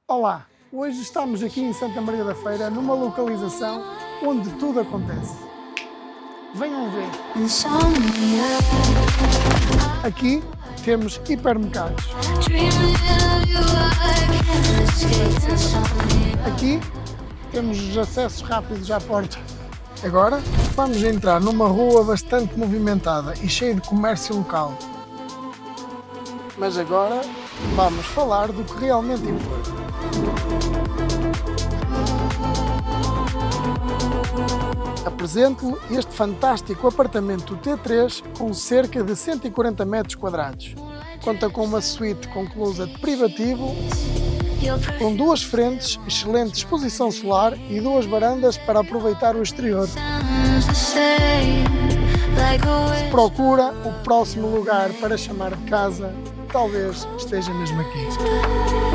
Olá, hoje estamos aqui em Santa Maria da Feira, numa localização onde tudo acontece. Venham ver. Aqui temos hipermercados. Aqui temos os acessos rápidos à porta. Agora vamos entrar numa rua bastante movimentada e cheia de comércio local. Mas agora vamos falar do que realmente importa. Apresento-lhe este fantástico apartamento T3 com cerca de 140 metros quadrados. Conta com uma suíte com closet privativo, com duas frentes, excelente exposição solar e duas varandas para aproveitar o exterior. Se procura o próximo lugar para chamar de casa, talvez esteja mesmo aqui.